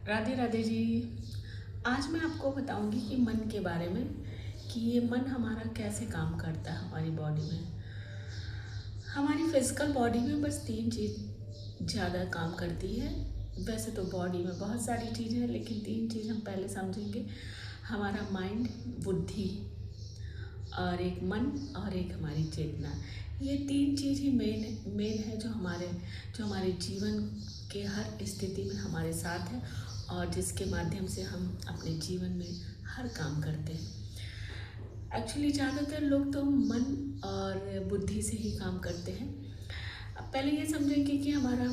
राधे राधे जी। आज मैं आपको बताऊंगी कि मन के बारे में, कि ये मन हमारा कैसे काम करता है हमारी बॉडी में। हमारी फिजिकल बॉडी में बस तीन चीज़ ज़्यादा काम करती है। वैसे तो बॉडी में बहुत सारी चीज़ें हैं, लेकिन तीन चीज़ हम पहले समझेंगे। हमारा माइंड, बुद्धि, और एक मन, और एक हमारी चेतना। ये तीन चीज़ ही मेन है जो हमारे जीवन के हर स्थिति में हमारे साथ है, और जिसके माध्यम से हम अपने जीवन में हर काम करते हैं। एक्चुअली ज़्यादातर लोग तो मन और बुद्धि से ही काम करते हैं। अब पहले ये समझेंगे कि हमारा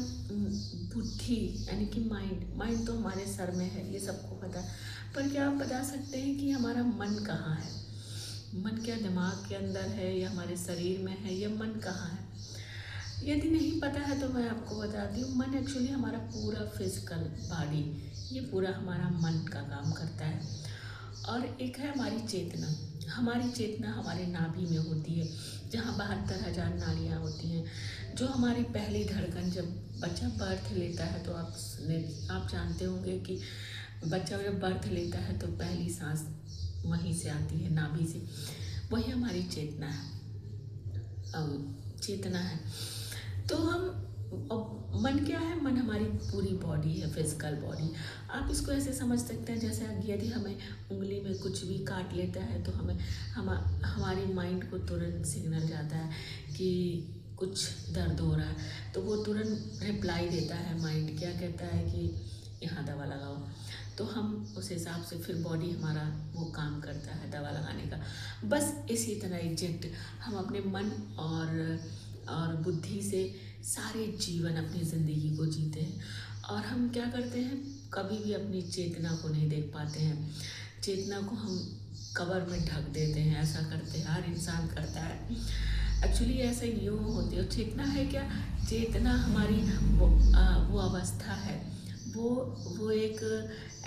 बुद्धि यानी कि माइंड तो हमारे सर में है, ये सबको पता है। पर क्या आप बता सकते हैं कि हमारा मन कहाँ है? मन क्या दिमाग के अंदर है, या हमारे शरीर में है, या मन कहाँ है? यदि नहीं पता है तो मैं आपको बताती हूँ। मन एक्चुअली हमारा पूरा फिजिकल बॉडी, ये पूरा हमारा मन का काम करता है। और एक है हमारी चेतना। हमारी चेतना हमारे नाभि में होती है, जहाँ 72,000 नाड़ियाँ होती हैं। जो हमारी पहली धड़कन, जब बच्चा बर्थ लेता है, तो आप जानते होंगे कि बच्चा जब बर्थ लेता है तो पहली सांस वहीं से आती है, नाभि से। वही हमारी चेतना है। चेतना है। तो मन क्या है? मन हमारी पूरी बॉडी है, फिजिकल बॉडी। आप इसको ऐसे समझ सकते हैं, जैसे यदि हमें उंगली में कुछ भी काट लेता है तो हमारी माइंड को तुरंत सिग्नल जाता है कि कुछ दर्द हो रहा है, तो वो तुरंत रिप्लाई देता है। माइंड क्या कहता है कि यहाँ दवा लगाओ, तो हम उस हिसाब से फिर बॉडी हमारा वो काम करता है दवा लगाने का। बस इसी तरह एग्जैक्ट हम अपने मन और बुद्धि से सारे जीवन, अपनी ज़िंदगी को जीते हैं। और हम क्या करते हैं, कभी भी अपनी चेतना को नहीं देख पाते हैं। चेतना को हम कवर में ढक देते हैं, ऐसा करते हैं, हर इंसान करता है। एक्चुअली ऐसा यूँ होती है। चेतना है क्या? चेतना हमारी वो अवस्था है, वो एक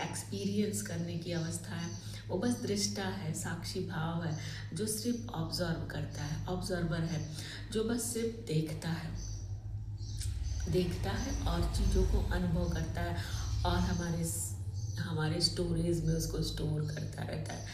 एक्सपीरियंस करने की अवस्था है। वो बस दृष्टा है, साक्षी भाव है, जो सिर्फ ऑब्जर्व करता है, ऑब्जर्वर है, जो बस सिर्फ देखता है और चीज़ों को अनुभव करता है, और हमारे स्टोरेज में उसको स्टोर करता रहता है।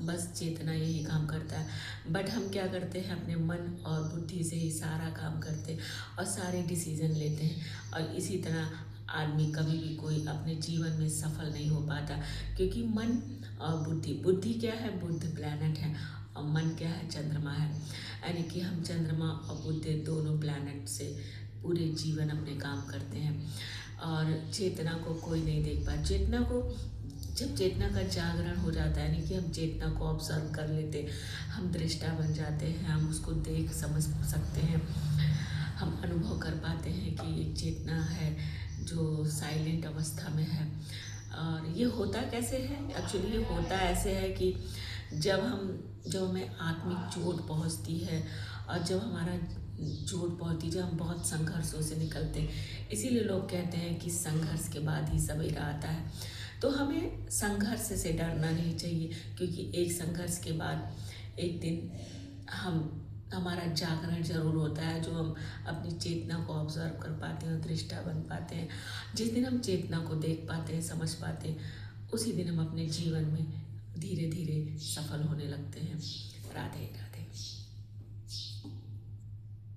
बस चेतना यही काम करता है। बट हम क्या करते हैं, अपने मन और बुद्धि से ही सारा काम करते हैं और सारे डिसीजन लेते हैं। और इसी तरह आदमी कभी भी कोई अपने जीवन में सफल नहीं हो पाता, क्योंकि मन और बुद्धि क्या है? बुध प्लैनेट है, और मन क्या है? चंद्रमा है। यानी कि हम चंद्रमा और बुध दोनों प्लैनेट से पूरे जीवन अपने काम करते हैं। और चेतना को कोई नहीं देख पाता। जब चेतना का जागरण हो जाता है, यानी कि हम चेतना को ऑब्जर्व कर लेते, हम दृष्टा बन जाते हैं, हम उसको देख समझ सकते हैं, हम अनुभव कर पाते हैं कि ये चेतना है जो साइलेंट अवस्था में है। और ये होता कैसे है? एक्चुअली ये होता ऐसे है कि जब हमें आत्मिक चोट पहुंचती है, और जब हमारा चोट पहुंचती, जब हम बहुत संघर्षों से निकलते हैं। इसीलिए लोग कहते हैं कि संघर्ष के बाद ही सवेरा आता है। तो हमें संघर्ष से डरना नहीं चाहिए, क्योंकि एक संघर्ष के बाद एक दिन हमारा जागरण जरूर होता है, जो हम अपनी चेतना को ऑब्जर्व कर पाते हैं, दृष्टा बन पाते हैं। जिस दिन हम चेतना को देख पाते हैं, समझ पाते हैं, उसी दिन हम अपने जीवन में धीरे धीरे सफल होने लगते हैं। राधे राधे।